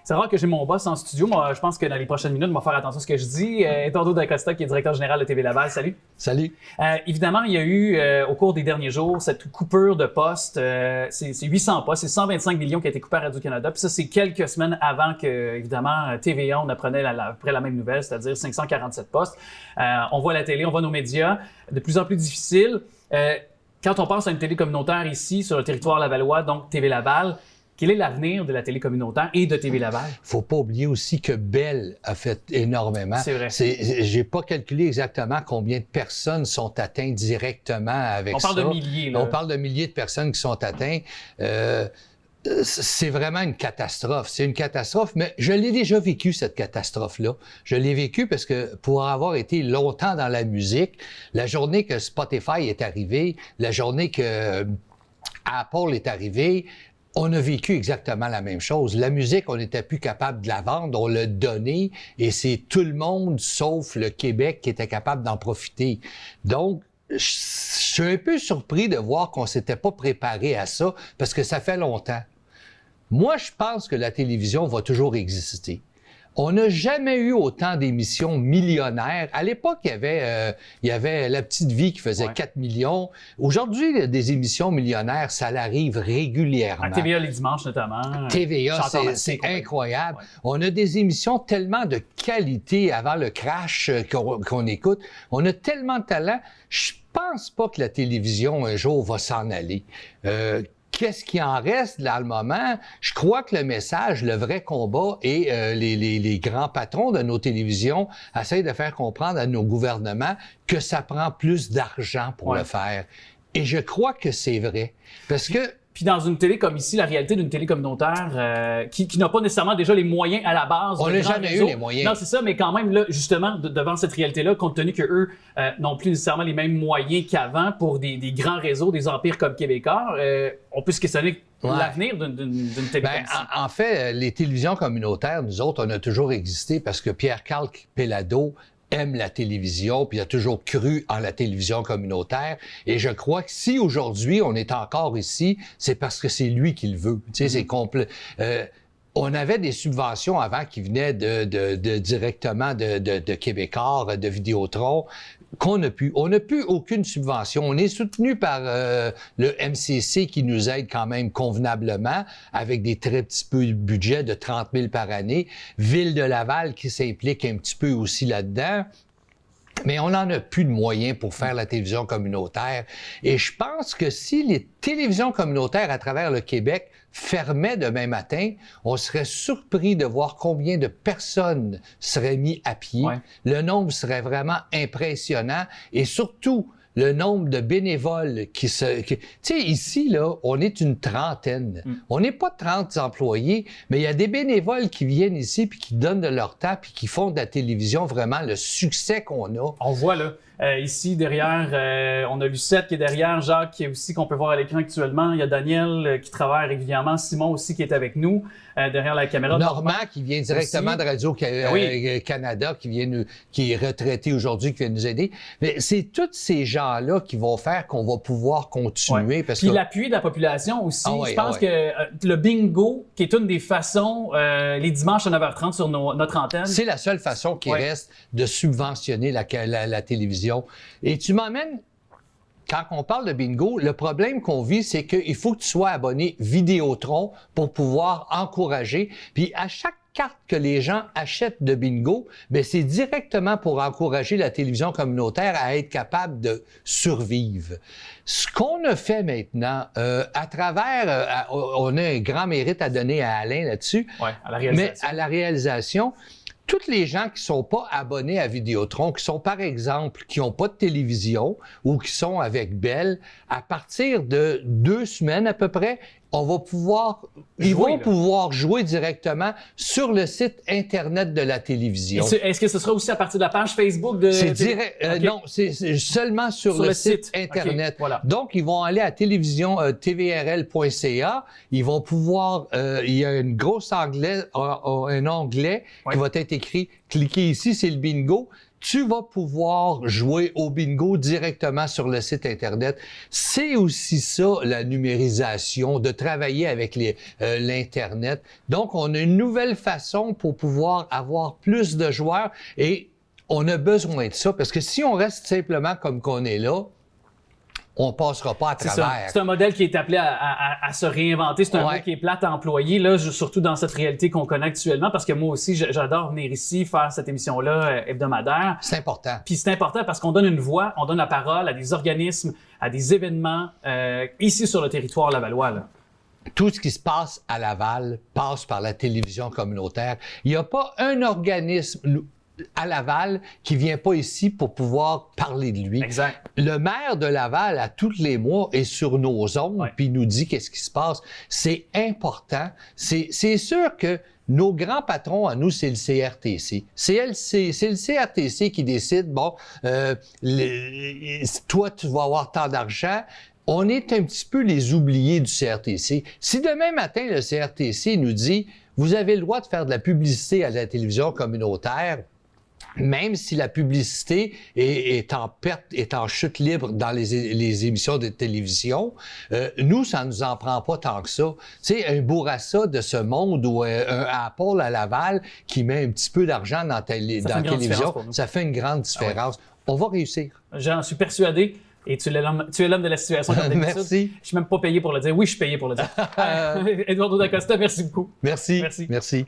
C'est rare que j'ai mon boss en studio. Moi, je pense que dans les prochaines minutes, on va faire attention à ce que je dis. Eduardo D'Acosta, qui est directeur général de TV Laval. Salut. Salut. Évidemment, il y a eu, au cours des derniers jours, cette coupure de postes. C'est 800 postes, c'est 125 millions qui a été coupé à Radio-Canada. Puis ça, c'est quelques semaines avant que, évidemment, TVA, on apprenait après la même nouvelle, c'est-à-dire 547 postes. On voit la télé, on voit nos médias, de plus en plus difficile. Quand on pense à une télé communautaire ici, sur le territoire lavallois, donc TV Laval, quel est l'avenir de la télé communautaire et de TV Laval? Faut pas oublier aussi que Bell a fait énormément. C'est vrai. J'ai pas calculé exactement combien de personnes sont atteintes directement avec ça. On parle de milliers, là. On parle de milliers de personnes qui sont atteintes. C'est vraiment une catastrophe. C'est une catastrophe, mais je l'ai déjà vécu, cette catastrophe-là. Je l'ai vécu parce que pour avoir été longtemps dans la musique, la journée que Spotify est arrivé, la journée que Apple est arrivé, on a vécu exactement la même chose. La musique, on n'était plus capable de la vendre, on l'a donnée, et c'est tout le monde, sauf le Québec, qui était capable d'en profiter. Donc, je suis un peu surpris de voir qu'on s'était pas préparé à ça, parce que ça fait longtemps. Moi, je pense que la télévision va toujours exister. On n'a jamais eu autant d'émissions millionnaires. À l'époque, il y avait La Petite Vie qui faisait 4 millions. Aujourd'hui, des émissions millionnaires, ça l'arrive régulièrement. À TVA les dimanches, notamment. TVA, c'est incroyable. Ouais. On a des émissions tellement de qualité avant le crash qu'on écoute. On a tellement de talent. Je pense pas que la télévision, un jour, va s'en aller. Qu'est-ce qui en reste dans le moment? Je crois que le message, le vrai combat, et les grands patrons de nos télévisions essayent de faire comprendre à nos gouvernements que ça prend plus d'argent pour le faire. Et je crois que c'est vrai. Parce que... Puis dans une télé comme ici, la réalité d'une télé communautaire qui n'a pas nécessairement déjà les moyens à la base. On n'a jamais eu les moyens. Non, c'est ça, mais quand même, là, justement, devant cette réalité-là, compte tenu qu'eux n'ont plus nécessairement les mêmes moyens qu'avant pour des grands réseaux, des empires comme Québécois, on peut se questionner l'avenir d'une télé comme ça. En fait, les télévisions communautaires, nous autres, on a toujours existé parce que Pierre-Carl Péladeau aime la télévision, puis il a toujours cru en la télévision communautaire. Et je crois que si aujourd'hui on est encore ici, c'est parce que c'est lui qui le veut. Tu sais, c'est complet. On avait des subventions avant qui venaient directement de Québécois, de Vidéotron, qu'on n'a plus. On n'a plus aucune subvention. On est soutenu par le MCC qui nous aide quand même convenablement avec des très petits peu de budget de 30 000 par année. Ville de Laval qui s'implique un petit peu aussi là-dedans. Mais on n'en a plus de moyens pour faire la télévision communautaire. Et je pense que si les télévisions communautaires à travers le Québec fermaient demain matin, on serait surpris de voir combien de personnes seraient mis à pied. Ouais. Le nombre serait vraiment impressionnant. Et surtout, le nombre de bénévoles tu sais, ici, là, on est une trentaine. On n'est pas 30 employés, mais il y a des bénévoles qui viennent ici puis qui donnent de leur temps puis qui font de la télévision vraiment le succès qu'on a. On voit, là, ici, derrière, on a Lucette qui est derrière, Jacques qui est aussi, qu'on peut voir à l'écran actuellement. Il y a Daniel qui travaille régulièrement, Simon aussi qui est avec nous, derrière la caméra. Normand qui vient directement aussi de Radio-Canada, qui est retraité aujourd'hui, qui vient nous aider. Mais c'est tous ces gens-là qui vont faire qu'on va pouvoir continuer. Parce Puis l'appui de la population aussi. Je pense que le bingo, qui est une des façons, les dimanches à 9h30 sur notre antenne. C'est la seule façon qui reste de subventionner la télévision. Et tu m'emmènes, quand on parle de bingo, le problème qu'on vit, c'est qu'il faut que tu sois abonné Vidéotron pour pouvoir encourager. Puis à chaque carte que les gens achètent de bingo, bien, c'est directement pour encourager la télévision communautaire à être capable de survivre. Ce qu'on a fait maintenant, à travers, on a un grand mérite à donner à Alain là-dessus, à la réalisation. Mais à la réalisation, toutes les gens qui sont pas abonnés à Vidéotron, qui sont par exemple, qui n'ont pas de télévision ou qui sont avec Bell, à partir de 2 semaines à peu près, ils vont pouvoir jouer directement sur le site Internet de la télévision. Est-ce que ce sera aussi à partir de la page Facebook de... C'est direct. Non, c'est seulement sur le site Internet. Okay, voilà. Donc, ils vont aller à télévision tvrl.ca. Ils vont pouvoir... il y a un onglet qui va être écrit « Cliquez ici, c'est le bingo ». tu vas pouvoir jouer au bingo directement sur le site Internet. C'est aussi ça, la numérisation, de travailler avec l'Internet. Donc, on a une nouvelle façon pour pouvoir avoir plus de joueurs et on a besoin de ça parce que si on reste simplement comme qu'on est là, on passera pas à travers. C'est un modèle qui est appelé à se réinventer. C'est un mot qui est plate à employer, là, surtout dans cette réalité qu'on connaît actuellement, parce que moi aussi, j'adore venir ici, faire cette émission-là hebdomadaire. C'est important. Puis c'est important parce qu'on donne une voix, on donne la parole à des organismes, à des événements ici sur le territoire lavallois, là. Tout ce qui se passe à Laval passe par la télévision communautaire. Il n'y a pas un organisme à Laval qui vient pas ici pour pouvoir parler de lui. Exact. Le maire de Laval, à tous les mois, est sur nos ondes puis nous dit qu'est-ce qui se passe. C'est important. C'est sûr que nos grands patrons à nous, c'est le CRTC. C'est le CRTC qui décide, bon, toi, tu vas avoir tant d'argent. On est un petit peu les oubliés du CRTC. Si demain matin, le CRTC nous dit, vous avez le droit de faire de la publicité à la télévision communautaire, même si la publicité est en perte, est en chute libre dans les émissions de télévision, nous, ça nous en prend pas tant que ça. Tu sais, un Bourassa de ce monde ou un Apple à Laval qui met un petit peu d'argent dans la télévision, ça fait une grande différence. On va réussir. J'en suis persuadé. Et tu es l'homme de la situation comme d'habitude. Merci. Je suis même pas payé pour le dire. Oui, je suis payé pour le dire. Eduardo Da Costa, merci beaucoup. Merci. Merci.